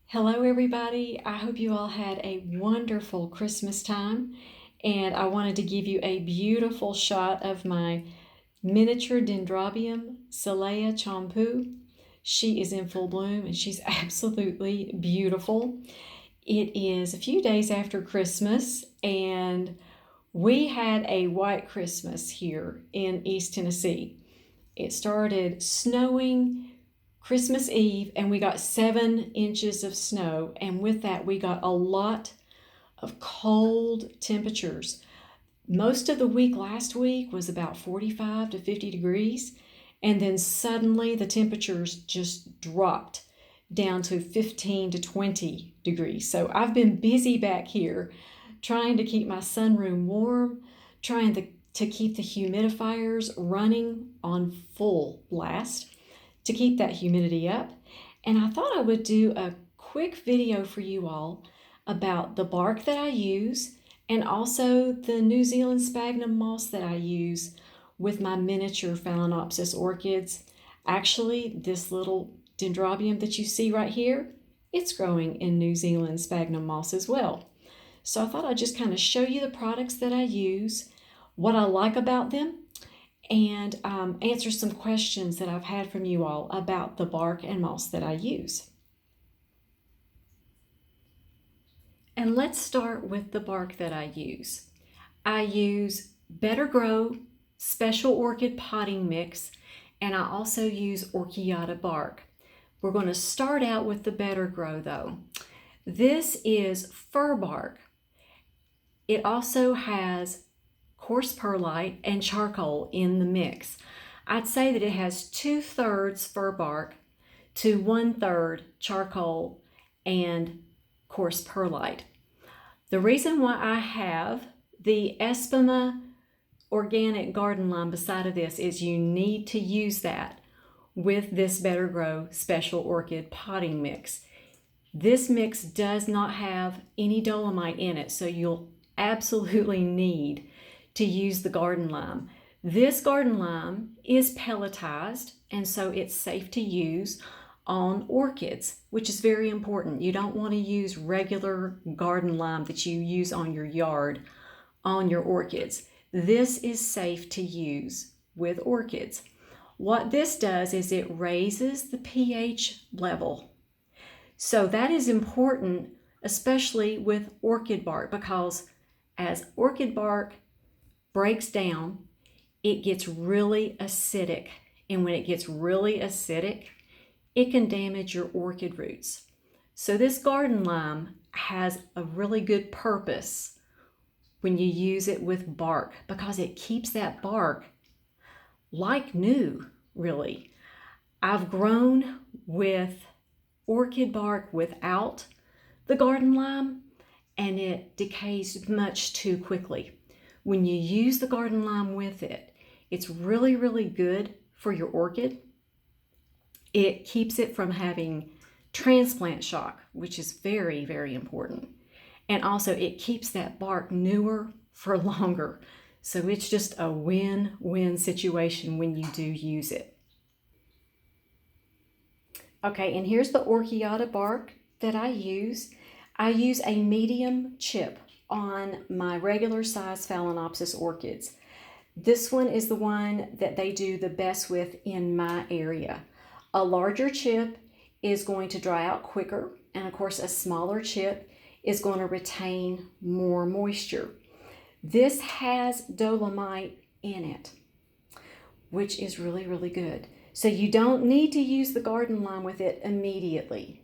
Hello, everybody. I hope you all had a wonderful Christmas time. And I wanted to give you a beautiful shot of my miniature Dendrobium Celea Champu. She is in full bloom and she's absolutely beautiful. It is a few days after Christmas, and we had a white Christmas here in East Tennessee. It started snowing Christmas Eve, and we got 7 inches of snow. And with that, we got a lot of cold temperatures. Most of the week last week was about 45 to 50 degrees. And then suddenly the temperatures just dropped down to 15 to 20 degrees. So I've been busy back here trying to keep my sunroom warm, trying to keep the humidifiers running on full blast to keep that humidity up. And I thought I would do a quick video for you all about the bark that I use and also the New Zealand sphagnum moss that I use with my miniature Phalaenopsis orchids. Actually, this little dendrobium that you see right here, it's growing in New Zealand sphagnum moss as well. So I thought I'd just kind of show you the products that I use, what I like about them, and answer some questions that I've had from you all about the bark and moss that I use. And let's start with the bark that I use. I use Better Grow Special Orchid Potting Mix, and I also use Orchiata bark. We're going to start out with the Better Grow though. This is fir bark. It also has coarse perlite and charcoal in the mix. I'd say that it has 2/3 fir bark to 1/3 charcoal and coarse perlite. The reason why I have the Espuma organic garden lime beside of this is you need to use that with this Better Grow Special Orchid Potting Mix. This mix does not have any dolomite in it, so you'll absolutely need to use the garden lime. This garden lime is pelletized, and so it's safe to use on orchids, which is very important. You don't want to use regular garden lime that you use on your yard on your orchids. This is safe to use with orchids. What this does is it raises the pH level. So that is important, especially with orchid bark, because as orchid bark breaks down, it gets really acidic. And when it gets really acidic, it can damage your orchid roots. So this garden lime has a really good purpose when you use it with bark, because it keeps that bark like new, really. I've grown with orchid bark without the garden lime, and it decays much too quickly. When you use the garden lime with it, it's really, really good for your orchid. It keeps it from having transplant shock, which is very, very important. And also it keeps that bark newer for longer. So it's just a win-win situation when you do use it. Okay, and here's the Orchiata bark that I use. I use a medium chip on my regular size Phalaenopsis orchids. This one is the one that they do the best with in my area. A larger chip is going to dry out quicker, and of course a smaller chip is going to retain more moisture. This has dolomite in it, which is really, really good. So you don't need to use the garden lime with it immediately.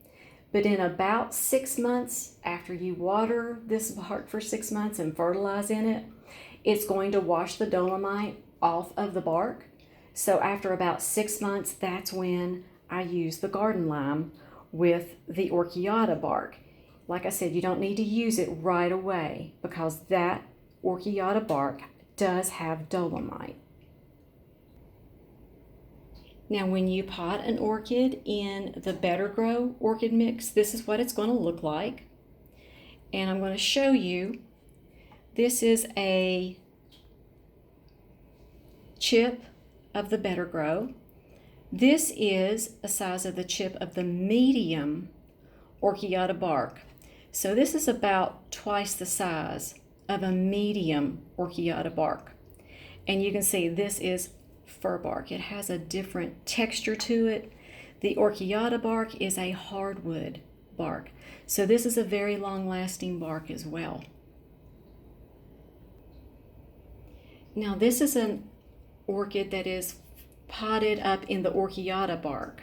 But in about 6 months, after you water this bark for 6 months and fertilize in it, it's going to wash the dolomite off of the bark. So after about 6 months, that's when I use the garden lime with the Orchiata bark. Like I said, you don't need to use it right away because that Orchiata bark does have dolomite. Now, when you pot an orchid in the Better Grow orchid mix, this is what it's going to look like. And I'm going to show you. This is a chip of the Better Grow. This is the size of the chip of the medium Orchiata bark. So this is about twice the size of a medium Orchiata bark. And you can see this is fir bark. It has a different texture to it. The Orchiata bark is a hardwood bark. So this is a very long-lasting bark as well. Now this is an orchid that is potted up in the Orchiata bark.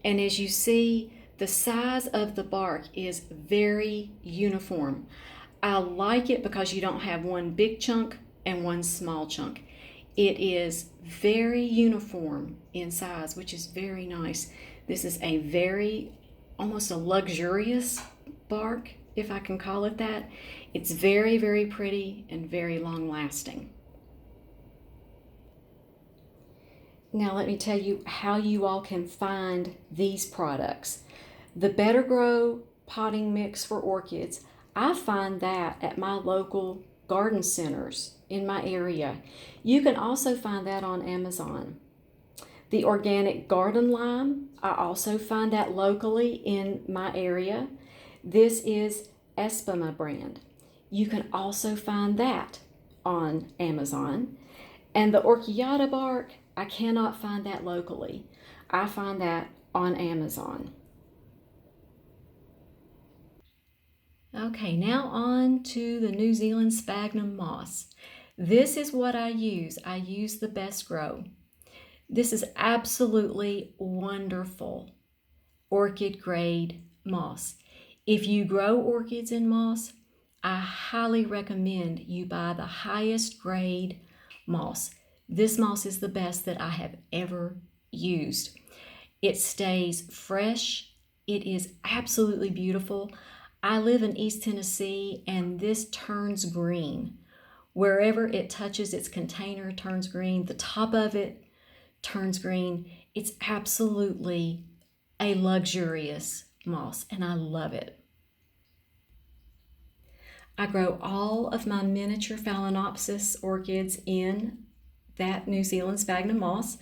And as you see, the size of the bark is very uniform. I like it because you don't have one big chunk and one small chunk. It is very uniform in size, which is very nice. This is a very, almost a luxurious bark, if I can call it that. It's very, very pretty and very long lasting. Now let me tell you how you all can find these products. The Better Grow potting mix for orchids, I find that at my local garden centers in my area. You can also find that on Amazon. The organic garden lime, I also find that locally in my area. This is Espama brand. You can also find that on Amazon. And the Orchiata bark, I cannot find that locally. I find that on Amazon. Okay, now on to the New Zealand Sphagnum moss. This is what I use. I use the Best Grow. This is absolutely wonderful orchid grade moss. If you grow orchids in moss, I highly recommend you buy the highest grade moss. This moss is the best that I have ever used. It stays fresh. It is absolutely beautiful. I live in East Tennessee and this turns green. Wherever it touches, its container turns green. The top of it turns green. It's absolutely a luxurious moss and I love it. I grow all of my miniature Phalaenopsis orchids in that New Zealand Sphagnum moss.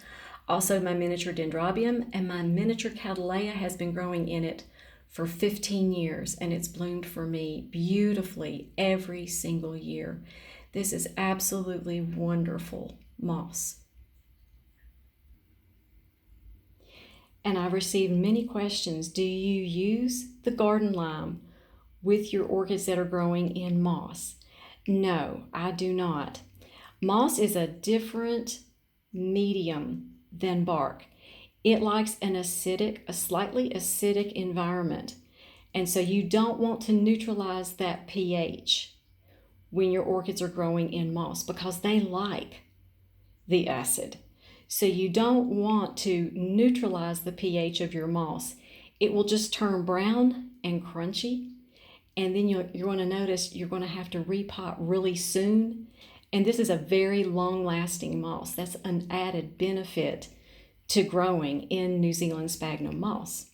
Also my miniature Dendrobium and my miniature Cattleya has been growing in it for 15 years and it's bloomed for me beautifully every single year. This is absolutely wonderful moss. And I've received many questions. Do you use the garden lime with your orchids that are growing in moss? No, I do not. Moss is a different medium than bark. It likes a slightly acidic environment. And so you don't want to neutralize that pH when your orchids are growing in moss because they like the acid. So you don't want to neutralize the pH of your moss. It will just turn brown and crunchy. And then you're going to notice you're going to have to repot really soon. And this is a very long-lasting moss. That's an added benefit to growing in New Zealand Sphagnum moss.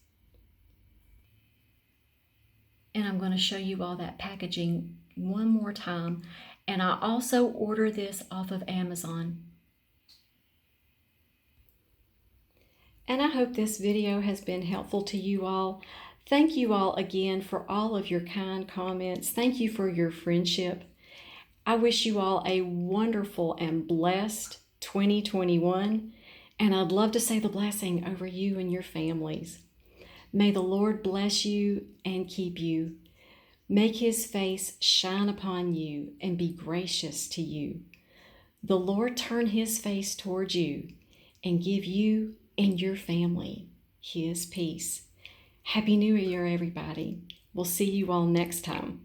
And I'm going to show you all that packaging one more time. And I also order this off of Amazon. And I hope this video has been helpful to you all. Thank you all again for all of your kind comments. Thank you for your friendship. I wish you all a wonderful and blessed 2021. And I'd love to say the blessing over you and your families. May the Lord bless you and keep you. Make his face shine upon you and be gracious to you. The Lord turn his face towards you and give you and your family his peace. Happy New Year, everybody. We'll see you all next time.